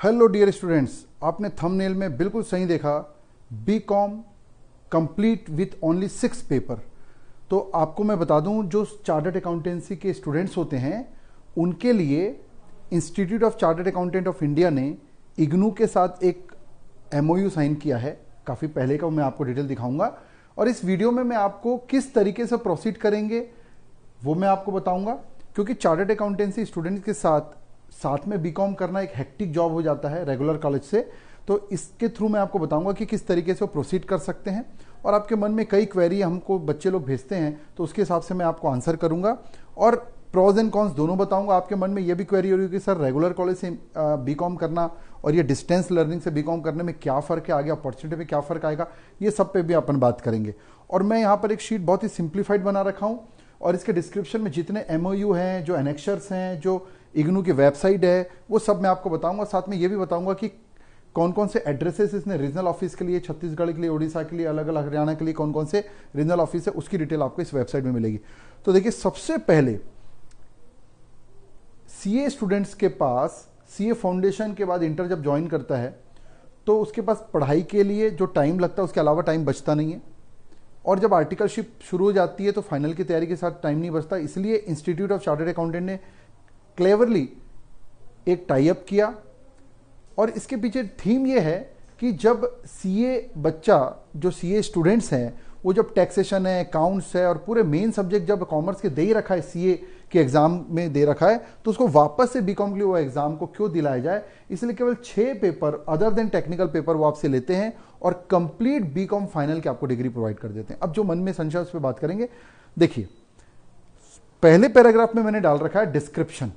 Hello dear students, आपने thumbnail में बिल्कुल सही देखा, BCom complete with only 6 paper. तो आपको मैं बता दूं, जो चार्टर्ड अकाउंटेंसी के स्टूडेंट्स होते हैं उनके लिए institute of chartered accountant of India ने इग्नू के साथ एक एमओयू साइन किया है। काफ़ी पहले का मैं आपको डिटेल दिखाऊंगा और इस वीडियो में मैं आपको किस तरीके से प्रोसीड करेंगे वो मैं आपको बताऊंगा, क्योंकि चार्टर्ड अकाउंटेंसी स्टूडेंट्स के साथ में बीकॉम करना एक हेक्टिक जॉब हो जाता है रेगुलर कॉलेज से। तो इसके थ्रू मैं आपको बताऊंगा कि किस तरीके से वो प्रोसीड कर सकते हैं और आपके मन में कई क्वेरी हमको बच्चे लोग भेजते हैं तो उसके हिसाब से मैं आपको आंसर करूंगा और प्रोज एंड कॉन्स दोनों बताऊंगा। आपके मन में ये भी क्वेरी हो रही है कि सर रेगुलर कॉलेज से बीकॉम करना और ये डिस्टेंस लर्निंग से बीकॉम करने में क्या फ़र्क है, आगे अपॉर्चुनिटी में क्या फ़र्क आएगा, ये सब पे भी अपन बात करेंगे। और मैं यहाँ पर एक शीट बहुत ही सिंप्लीफाइड बना रखा हूँ और इसके डिस्क्रिप्शन में जितने एमओयू हैं, जो एनेक्शर्स हैं, जो इग्नू की वेबसाइट है, वो सब मैं आपको बताऊंगा। साथ में ये भी बताऊंगा कि कौन कौन से एड्रेसेस इसने रीजनल ऑफिस के लिए, छत्तीसगढ़ के लिए, उड़ीसा के लिए, अलग अलग हरियाणा के लिए कौन कौन से रीजनल ऑफिस है, उसकी डिटेल आपको इस वेबसाइट में मिलेगी। तो देखिए, सबसे पहले सीए स्टूडेंट्स के पास, सीए फाउंडेशन के बाद इंटर जब ज्वाइन करता है तो उसके पास पढ़ाई के लिए जो टाइम लगता है उसके अलावा टाइम बचता नहीं है, और जब आर्टिकलशिप शुरू हो जाती है तो फाइनल की तैयारी के साथ टाइम नहीं बचता। इसलिए इंस्टीट्यूट ऑफ चार्टर्ड अकाउंटेंट ने क्लेवरली एक टाई अप किया और इसके पीछे थीम ये है कि जब सीए बच्चा, जो सीए स्टूडेंट्स हैं, वो जब टैक्सेशन है, अकाउंट्स है और पूरे मेन सब्जेक्ट जब कॉमर्स के दे ही रखा है, सीए के एग्जाम में दे रखा है, तो उसको वापस से बीकॉम के लिए वो एग्जाम को क्यों दिलाया जाए, इसलिए केवल 6 paper other than technical paper वो आपसे लेते हैं और कंप्लीट बीकॉम फाइनल की आपको डिग्री प्रोवाइड कर देते हैं। अब जो मन में संशय उस पर बात करेंगे। देखिए, पहले पैराग्राफ में मैंने डाल रखा है डिस्क्रिप्शन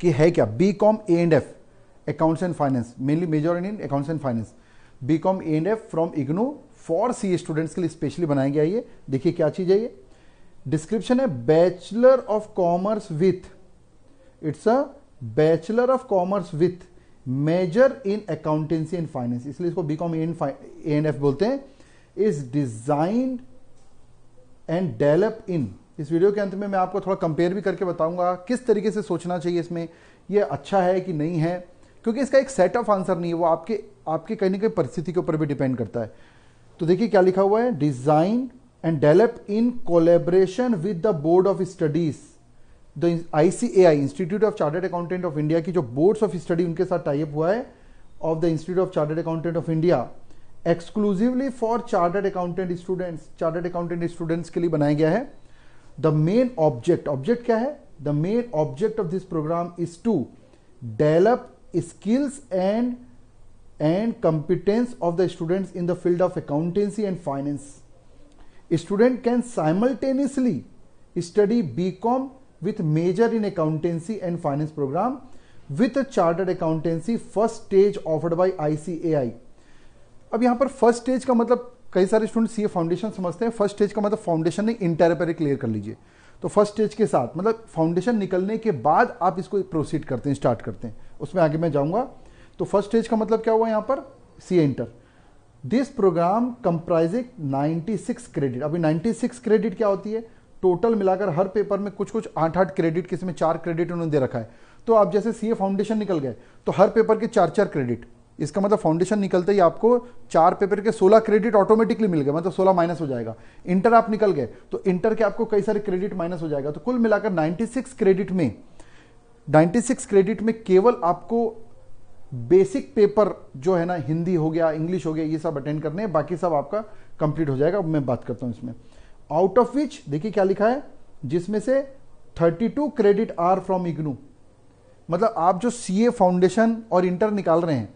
कि है क्या BCom A and F accounts and finance, mainly major in accounts and finance, BCom A and F from IGNOU for CA students के लिए स्पेशली बनाया गया। ये देखिए क्या चीज है, ये डिस्क्रिप्शन है bachelor of commerce with, it's a bachelor of commerce with major in accountancy and finance, इसलिए इसको बीकॉम ए एंड एफ बोलते हैं। Is designed and develop in, इस वीडियो के अंत में मैं आपको थोड़ा कंपेयर भी करके बताऊंगा किस तरीके से सोचना चाहिए इसमें, ये अच्छा है कि नहीं है, क्योंकि इसका एक सेट ऑफ आंसर नहीं है, वो आपके कहीं ना कहीं परिस्थिति के ऊपर भी डिपेंड करता है। तो देखिए क्या लिखा हुआ है, design and develop in collaboration with the board of studies, the ICAI, institute of chartered accountant of India की जो बोर्ड्स ऑफ स्टडी उनके साथ टाइप हुआ है, of the institute of chartered accountant of India, exclusively for chartered accountant students, chartered accountant students के लिए बनाया गया है। द मेन ऑब्जेक्ट क्या है, the main object of this programme is to develop skills and competence of the students in the field of accountancy and finance. A student can simultaneously study BCom with major in accountancy and finance program with a chartered accountancy first stage offered by ICAI. अब यहां पर first stage का मतलब, कई सारे student CA foundation समझते हैं, first stage का मतलब फाउंडेशन नहीं, इंटर पर क्लियर कर लीजिए। तो फर्स्ट स्टेज के साथ मतलब फाउंडेशन निकलने के बाद आप इसको प्रोसीड करते हैं, स्टार्ट करते हैं, उसमें आगे मैं जाऊंगा। तो फर्स्ट स्टेज का मतलब क्या हुआ यहां पर, C inter. This program comprising 96 credit. अभी 96 क्रेडिट क्या होती है, टोटल मिलाकर हर पेपर में कुछ 8-8 क्रेडिट, किसी में 4 क्रेडिट उन्होंने दे रखा है। तो आप जैसे सीए फाउंडेशन निकल गए तो हर पेपर के 4-4 क्रेडिट, इसका मतलब फाउंडेशन निकलते ही आपको 4 पेपर के 16 क्रेडिट ऑटोमेटिकली मिल गए, मतलब 16 माइनस हो जाएगा। इंटर आप निकल गए तो इंटर के आपको कई सारे क्रेडिट माइनस हो जाएगा। तो कुल मिलाकर 96 क्रेडिट में केवल आपको बेसिक पेपर जो है ना, हिंदी हो गया, इंग्लिश हो गया, ये सब अटेंड करने हैं, बाकी सब आपका कंप्लीट हो जाएगा। अब मैं बात करता हूं इसमें। आउट ऑफ विच, देखिए क्या लिखा है, जिसमें से 32 क्रेडिट आर फ्रॉम इग्नू, मतलब आप जो सीए फाउंडेशन और इंटर निकाल रहे हैं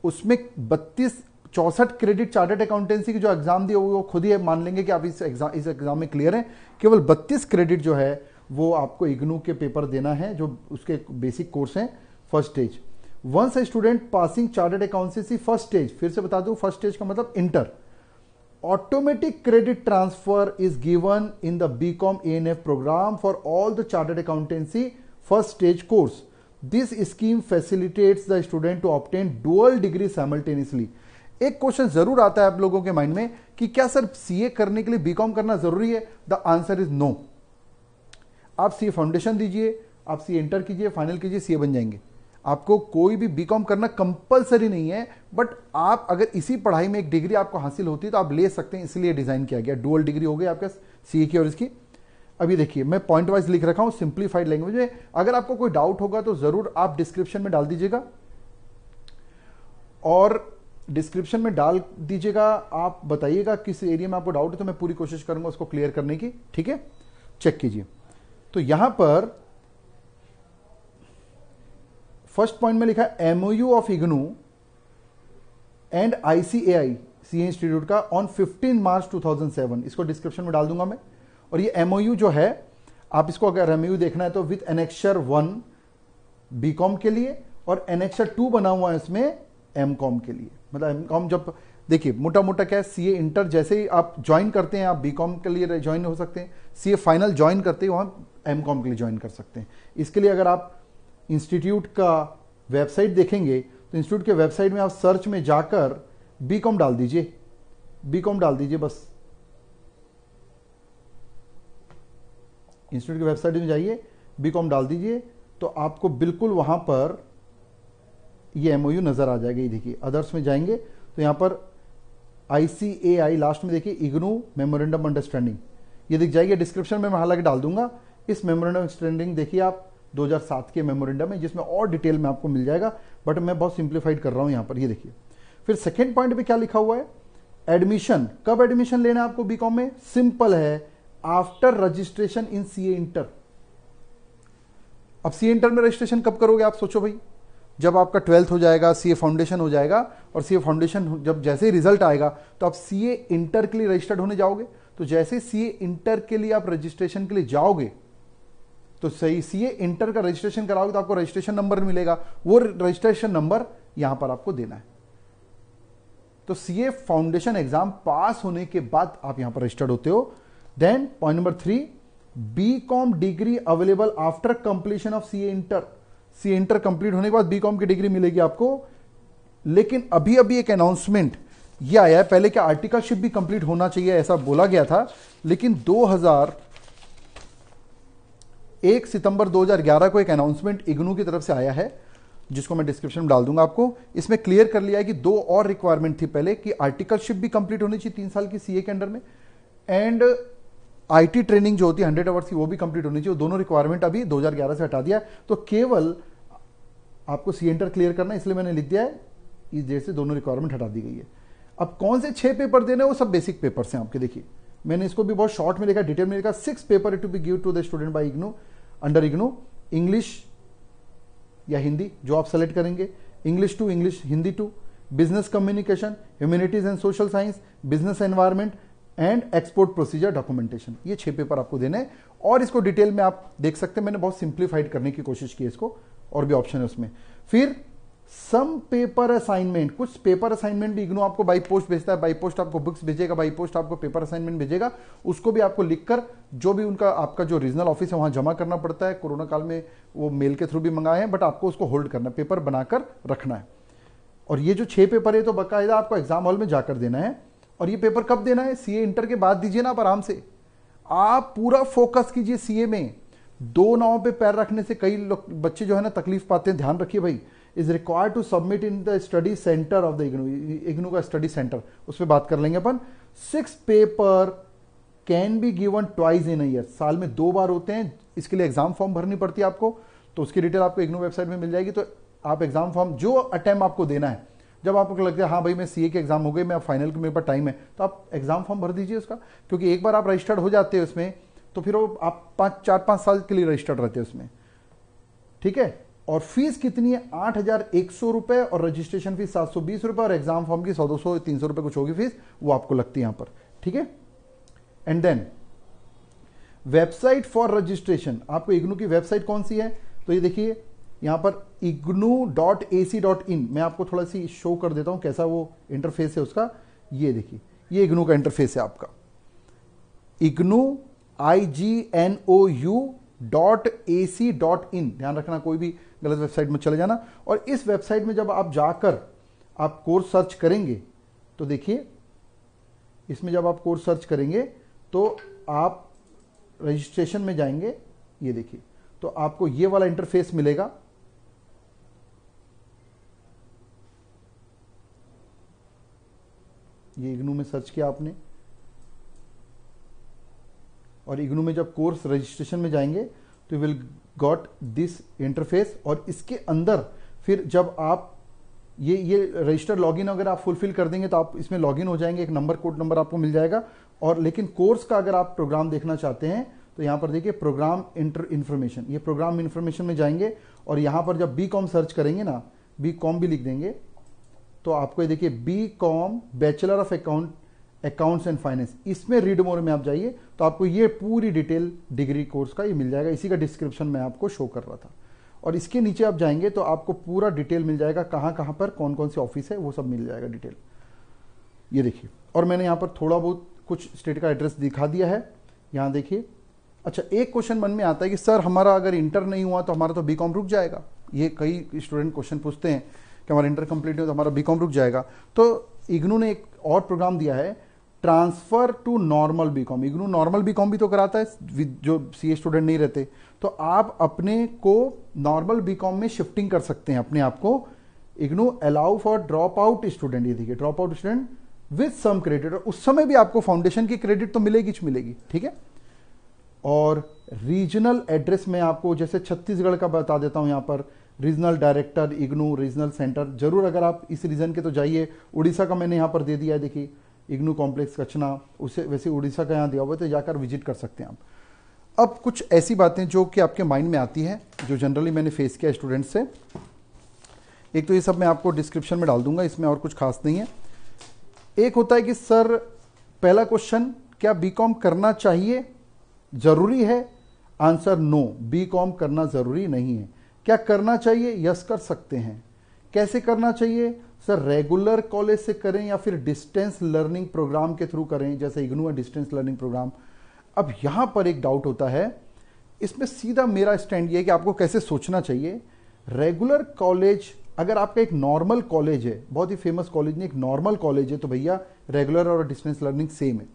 उसमें 64 क्रेडिट चार्टर्ड अकाउंटेंसी की जो एग्जाम दिए वो खुद ही मान लेंगे कि आप इस एग्जाम में क्लियर हैं। केवल 32 क्रेडिट जो है वो आपको इग्नू के पेपर देना है, जो उसके बेसिक कोर्स हैं first stage. Once a student passing chartered accountancy first stage, फिर से बता दूं फर्स्ट स्टेज का मतलब inter, automatic credit transfer is given in the BCom ANF programme for all the chartered accountancy first stage course. This scheme facilitates the student to obtain dual degree simultaneously. एक question जरूर आता है आप लोगों के mind में कि क्या सर सीए करने के लिए बीकॉम करना जरूरी है? The answer is no. आप सीए फाउंडेशन दीजिए, आप सीए इंटर कीजिए, फाइनल कीजिए, सीए बन जाएंगे। आपको कोई भी बीकॉम करना कंपलसरी नहीं है, बट आप अगर इसी पढ़ाई में एक डिग्री आपको हासिल होती है तो आप ले सकते हैं, इसलिए डिजाइन किया गया। डुअल डिग्री हो गई आपके सीए की और इसकी। अभी देखिए मैं पॉइंट वाइज लिख रखा हूं सिंप्लीफाइड लैंग्वेज में। अगर आपको कोई डाउट होगा तो जरूर आप डिस्क्रिप्शन में डाल दीजिएगा, और डिस्क्रिप्शन में डाल दीजिएगा, आप बताइएगा किस एरिया में आपको डाउट है, तो मैं पूरी कोशिश करूंगा उसको क्लियर करने की। ठीक है, चेक कीजिए। तो यहां पर फर्स्ट पॉइंट में लिखा है MOU of IGNOU and ICAI CA institute का ऑन 15 मार्च 2007। इसको डिस्क्रिप्शन में डाल दूंगा मैं। और ये एमओयू जो है, आप इसको अगर एमओयू देखना है तो विथ एनेक्सर 1 बीकॉम के लिए और एनेक्सर 2 बना हुआ है इसमें एमकॉम के लिए। मतलब एमकॉम जब देखिए मोटा मोटा क्या है, सीए इंटर जैसे ही आप ज्वाइन करते हैं आप बीकॉम के लिए ज्वाइन हो सकते हैं, सीए फाइनल ज्वाइन करते ही वहां एमकॉम के लिए ज्वाइन कर सकते हैं। इसके लिए अगर आप इंस्टीट्यूट का वेबसाइट देखेंगे तो इंस्टीट्यूट के वेबसाइट में आप सर्च में जाकर बीकॉम डाल दीजिए, बीकॉम डाल दीजिए बस। इंस्टीट्यूट की वेबसाइट में जाइए, बीकॉम डाल दीजिए, तो आपको बिल्कुल वहां पर ये एमओयू नजर आ जाएगा। ये देखिए अदर्स में जाएंगे तो यहां पर आईसीएआई लास्ट में देखिए इग्नू मेमोरेंडम अंडरस्टैंडिंग ये दिख जाएगी। डिस्क्रिप्शन में मैं हालांकि डाल दूंगा। इस मेमोरेंडम अंडरस्टैंडिंग देखिए आप 2007 के मेमोरेंडम है, जिसमें और डिटेल में आपको मिल जाएगा, बट मैं बहुत सिंप्लीफाइड कर रहा हूं यहां पर। ये देखिए फिर सेकेंड पॉइंट पे क्या लिखा हुआ है, एडमिशन। कब एडमिशन लेना है आपको बीकॉम में? सिंपल है, after registration in CA inter. अब सीए इंटर में रजिस्ट्रेशन कब करोगे आप सोचो भाई, जब आपका 12th हो जाएगा, सीए फाउंडेशन हो जाएगा, और सीए फाउंडेशन जब जैसे ही रिजल्ट आएगा तो आप सीए इंटर के लिए रजिस्टर्ड होने जाओगे। तो जैसे सीए इंटर के लिए आप रजिस्ट्रेशन के लिए जाओगे तो सही सीए इंटर का रजिस्ट्रेशन कराओगे तो आपको रजिस्ट्रेशन नंबर मिलेगा, वो रजिस्ट्रेशन नंबर यहां पर आपको देना है। तो सीए फाउंडेशन एग्जाम पास होने के बाद आप यहां पर रजिस्टर्ड होते हो। Then point number 3, BCom degree available after completion of CA inter. CA inter complete होने के बाद बीकॉम की डिग्री मिलेगी आपको। लेकिन अभी अभी एक अनाउंसमेंट ये आया है, पहले क्या आर्टिकलशिप भी कंप्लीट होना चाहिए ऐसा बोला गया था, लेकिन 1 सितंबर 2011 को एक अनाउंसमेंट इग्नू की तरफ से आया है, जिसको मैं डिस्क्रिप्शन में डाल दूंगा आपको। इसमें क्लियर कर लिया है कि 2 और रिक्वायरमेंट थी पहले, कि आर्टिकलशिप भी कंप्लीट होनी चाहिए 3 साल की सीए के अंडर में, एंड आईटी ट्रेनिंग जो होती है 100 आवर्स की वो भी कंप्लीट होनी चाहिए। दोनों रिक्वायरमेंट अभी 2011 से हटा दिया, तो केवल आपको सी इंटर क्लियर करना है, इसलिए मैंने लिख दिया है इस डेट से दोनों रिक्वायरमेंट हटा दी गई है। अब कौन से 6 पेपर देने वो सब बेसिक पेपर्स हैं आपके। देखिए मैंने इसको भी बहुत शॉर्ट में लिखा, डिटेल में लिखा, 6 paper to be give to the student by IGNOU under IGNOU. English या हिंदी जो आप सेलेक्ट करेंगे, English to English, Hindi to, business communication, humanities and social science, business environment and export procedure documentation. ये 6 पेपर आपको देने हैं, और इसको डिटेल में आप देख सकते हैं। मैंने बहुत सिंप्लीफाइड करने की कोशिश की इसको, और भी ऑप्शन है उसमें। फिर सम पेपर असाइनमेंट, कुछ पेपर असाइनमेंट भी इग्नू आपको बाई पोस्ट भेजता है। बाई पोस्ट आपको बुक्स भेजेगा, बाई पोस्ट आपको पेपर असाइनमेंट भेजेगा, उसको भी आपको लिखकर जो भी उनका आपका जो रीजनल ऑफिस है वहां जमा करना पड़ता है। कोरोना काल में वो मेल के थ्रू भी मंगाए हैं, बट आपको उसको होल्ड करना है, पेपर बनाकर रखना है। और ये जो 6 पेपर है तो बाकायदा आपको एग्जाम हॉल में जाकर देना है। और ये पेपर कब देना है? सीए इंटर के बाद दीजिए ना आप आराम से। आप पूरा फोकस कीजिए सीए में। 2 नावों पे पैर रखने से कई लोग बच्चे जो है ना तकलीफ पाते हैं, ध्यान रखिए भाई। Is required to submit in the study centre of the IGNOU का स्टडी सेंटर, उस पर बात कर लेंगे अपन। 6 paper can be given twice in a year, साल में 2 बार होते हैं। इसके लिए एग्जाम फॉर्म भरनी पड़ती है आपको, तो उसकी डिटेल आपको इग्नू वेबसाइट में मिल जाएगी। तो आप एग्जाम फॉर्म जो अटेम्प्ट आपको देना है, जब आपको लगता है हाँ भाई मैं सीए के एग्जाम हो गए, मैं फाइनल के मेरे पास टाइम है, तो आप एग्जाम फॉर्म भर दीजिए उसका। क्योंकि एक बार आप रजिस्टर्ड हो जाते हैं उसमें, तो फिर वो आप 4-5 साल के लिए रजिस्टर्ड रहते हैं उसमें, ठीक है। और फीस कितनी है? 8,100 रुपए, और रजिस्ट्रेशन फीस 720 रुपए, और एग्जाम फॉर्म की 100-200 300 रुपए कुछ होगी फीस, वो आपको लगती है यहां पर, ठीक है। And then website for registration, आपको इग्नू की वेबसाइट कौन सी है? तो ये देखिए यहां पर ignu.ac.in, मैं आपको थोड़ा सी शो कर देता हूं कैसा वो इंटरफेस है उसका। ये देखिए, ये इग्नू का इंटरफेस है आपका, ignu ignou.ac.in। ध्यान रखना कोई भी गलत वेबसाइट में चले जाना। और इस वेबसाइट में जब आप जाकर आप कोर्स सर्च करेंगे तो देखिए, इसमें जब आप कोर्स सर्च करेंगे तो आप रजिस्ट्रेशन में जाएंगे, ये देखिए, तो आपको ये वाला इंटरफेस मिलेगा। ये इग्नू में सर्च किया आपने, और इग्नू में जब कोर्स रजिस्ट्रेशन में जाएंगे तो you will got this interface. और इसके अंदर फिर जब आप ये रजिस्टर लॉगिन अगर आप फुलफिल कर देंगे तो आप इसमें लॉगिन हो जाएंगे, एक नंबर कोड नंबर आपको मिल जाएगा। और लेकिन कोर्स का अगर आप प्रोग्राम देखना चाहते हैं तो यहां पर देखिए प्रोग्राम इन्फॉर्मेशन, ये प्रोग्राम इन्फॉर्मेशन में जाएंगे और यहां पर जब बी कॉम सर्च करेंगे ना, बी कॉम भी लिख देंगे तो आपको ये देखिए BCom bachelor of accounts and finance, इसमें रीड मोर में आप जाइए तो आपको ये पूरी डिटेल डिग्री कोर्स का ये मिल जाएगा। इसी का डिस्क्रिप्शन मैं आपको शो कर रहा था। और इसके नीचे आप जाएंगे तो आपको पूरा डिटेल मिल जाएगा, कहां कहां पर कौन कौन सी ऑफिस है वो सब मिल जाएगा डिटेल। ये देखिए, और मैंने यहां पर थोड़ा बहुत कुछ स्टेट का एड्रेस दिखा दिया है, यहां देखिए। अच्छा, एक क्वेश्चन मन में आता है कि सर हमारा अगर इंटर नहीं हुआ तो हमारा तो बीकॉम रुक जाएगा। ये कई स्टूडेंट क्वेश्चन पूछते हैं कि हमारा इंटर कंप्लीट नहीं हो तो हमारा बीकॉम रुक जाएगा। तो इग्नू ने एक और प्रोग्राम दिया है, transfer to normal BCom. IGNOU normal BCom भी तो कराता है जो सीए स्टूडेंट नहीं रहते, तो आप अपने को नॉर्मल बीकॉम में शिफ्टिंग कर सकते हैं अपने आप को। IGNOU allow for drop out student, ये देखिए drop out student with some credit, और उस समय भी आपको फाउंडेशन की क्रेडिट तो मिलेगी मिलेगी, ठीक है। और रीजनल एड्रेस में आपको जैसे छत्तीसगढ़ का बता देता हूं, यहां पर regional director IGNOU regional centre, जरूर अगर आप इस रीजन के तो जाइए। उड़ीसा का मैंने यहां पर दे दिया है, देखिए इग्नू कॉम्प्लेक्स कचना, उसे वैसे उड़ीसा का यहां दिया हुआ है, तो जाकर विजिट कर सकते हैं आप। अब कुछ ऐसी बातें जो कि आपके माइंड में आती है, जो जनरली मैंने फेस किया स्टूडेंट से। एक तो ये सब मैं आपको डिस्क्रिप्शन में डाल दूंगा, इसमें और कुछ खास नहीं है। एक होता है कि सर पहला क्वेश्चन, क्या बीकॉम करना चाहिए, जरूरी है? आंसर नो, बीकॉम करना जरूरी नहीं है। क्या करना चाहिए? यस, कर सकते हैं। कैसे करना चाहिए? सर रेगुलर कॉलेज से करें या फिर डिस्टेंस लर्निंग प्रोग्राम के थ्रू करें, जैसे इग्नू है डिस्टेंस लर्निंग प्रोग्राम। अब यहां पर एक डाउट होता है, इसमें सीधा मेरा स्टैंड ये है कि आपको कैसे सोचना चाहिए। रेगुलर कॉलेज अगर आपका एक नॉर्मल कॉलेज है, बहुत ही फेमस कॉलेज नहीं, एक नॉर्मल कॉलेज है, तो भैया रेगुलर और डिस्टेंस लर्निंग सेम है।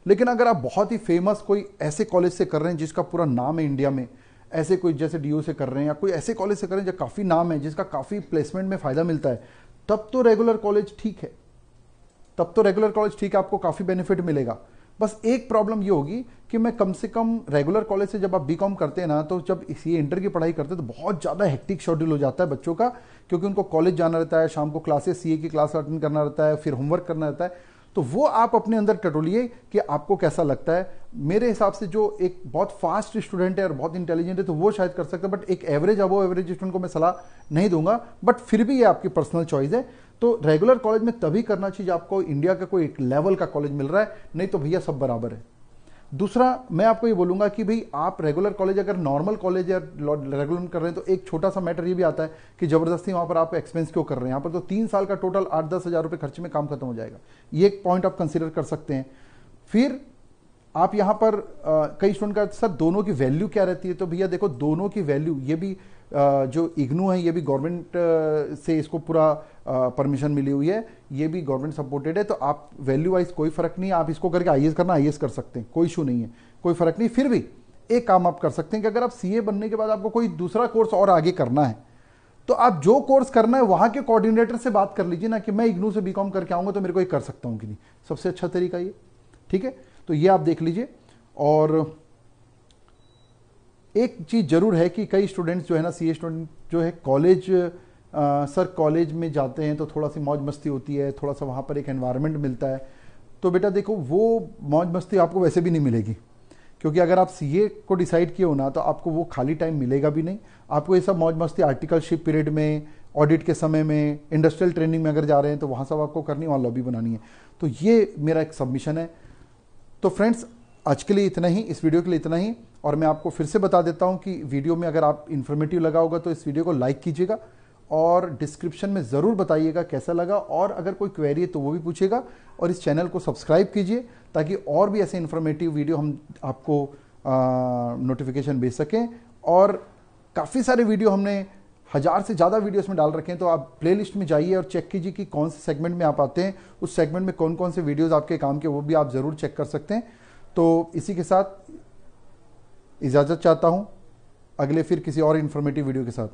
लेकिन अगर आप बहुत ही फेमस कोई ऐसे कॉलेज से कर रहे हैं जिसका पूरा नाम है इंडिया में, ऐसे कोई जैसे डीयू से कर रहे हैं या कोई ऐसे कॉलेज से कर रहे हैं जो काफी नाम है, जिसका काफी प्लेसमेंट में फायदा मिलता है, तब तो रेगुलर कॉलेज ठीक है, तब तो रेगुलर कॉलेज ठीक है, आपको काफी बेनिफिट मिलेगा। बस एक प्रॉब्लम ये होगी कि मैं कम से कम रेगुलर कॉलेज से जब आप बीकॉम करते हैं ना, तो जब सीए इंटर की पढ़ाई करते हैं तो बहुत ज्यादा हेक्टिक शेड्यूल हो जाता है बच्चों का, क्योंकि उनको कॉलेज जाना रहता है, शाम को क्लासेस सीए की क्लास अटेंड करना रहता है, फिर होमवर्क करना रहता है। तो वो आप अपने अंदर टटोलिए कि आपको कैसा लगता है। मेरे हिसाब से जो एक बहुत फास्ट स्टूडेंट है और बहुत इंटेलिजेंट है तो वो शायद कर सकता है, बट एक एवरेज अबो एवरेज स्टूडेंट को मैं सलाह नहीं दूंगा, बट फिर भी ये आपकी पर्सनल चॉइस है। तो रेगुलर कॉलेज में तभी करना चाहिए आपको इंडिया का कोई एक लेवल का कॉलेज मिल रहा है, नहीं तो भैया सब बराबर है। दूसरा मैं आपको ये बोलूंगा कि भाई आप रेगुलर कॉलेज अगर नॉर्मल कॉलेज या रेगुलर कर रहे हैं तो एक छोटा सा मैटर ये भी आता है कि जबरदस्ती वहां पर आप एक्सपेंस क्यों कर रहे हैं। यहाँ पर तो 3 साल का टोटल 8-10 हज़ार रुपए खर्चे में काम खत्म हो जाएगा, ये एक पॉइंट आप कंसीडर कर सकते हैं। फिर आप यहाँ पर कई स्टूडेंट का सर दोनों की वैल्यू क्या रहती है, तो भैया देखो दोनों की वैल्यू, ये भी जो इग्नू है ये भी गवर्नमेंट से इसको पूरा परमिशन मिली हुई है, ये भी गवर्नमेंट सपोर्टेड है, तो आप वैल्यू वाइज कोई फर्क नहीं है, आप इसको करके आईएएस करना आईएएस कर सकते हैं, कोई इशू नहीं है, कोई फर्क नहीं। फिर भी एक काम आप कर सकते हैं कि अगर आप सीए बनने के बाद आपको कोई दूसरा कोर्स और आगे करना है, तो आप जो कोर्स करना है वहां के कोऑर्डिनेटर से बात कर लीजिए ना कि मैं इग्नू से बीकॉम करके आऊंगा तो मेरे को ये कर सकता हूं कि नहीं, सबसे अच्छा तरीका ये, ठीक है। तो ये आप देख लीजिए। और एक चीज जरूर है कि कई स्टूडेंट्स जो है ना, सीए स्टूडेंट जो है कॉलेज सर कॉलेज में जाते हैं तो थोड़ा सी मौज मस्ती होती है, थोड़ा सा वहां पर एक एनवायरनमेंट मिलता है, तो बेटा देखो वो मौज मस्ती आपको वैसे भी नहीं मिलेगी, क्योंकि अगर आप सीए को डिसाइड किए हो ना तो आपको वो खाली टाइम मिलेगा भी नहीं। आपको ये सब मौज मस्ती आर्टिकलशिप पीरियड में, ऑडिट के समय में, इंडस्ट्रियल ट्रेनिंग में अगर जा रहे हैं तो वहां सब आपको करनी, वहां लॉबी बनानी है। तो ये मेरा एक सबमिशन है। तो फ्रेंड्स आज के लिए इतना ही, इस वीडियो के लिए इतना ही। और मैं आपको फिर से बता देता हूं कि वीडियो में अगर आप इन्फॉर्मेटिव लगा होगा तो इस वीडियो को लाइक कीजिएगा और डिस्क्रिप्शन में ज़रूर बताइएगा कैसा लगा, और अगर कोई क्वेरी है तो वो भी पूछिएगा, और इस चैनल को सब्सक्राइब कीजिए ताकि और भी ऐसे इन्फॉर्मेटिव वीडियो हम आपको नोटिफिकेशन भेज सकें। और काफ़ी सारे वीडियो हमने 1000 से ज़्यादा वीडियोस में डाल रखे हैं, तो आप प्लेलिस्ट में जाइए और चेक कीजिए कि कौन से सेगमेंट में आप आते हैं, उस सेगमेंट में कौन कौन से वीडियोस आपके काम के वो भी आप ज़रूर चेक कर सकते हैं। तो इसी के साथ इजाज़त चाहता हूँ, अगले फिर किसी और इन्फॉर्मेटिव वीडियो के साथ।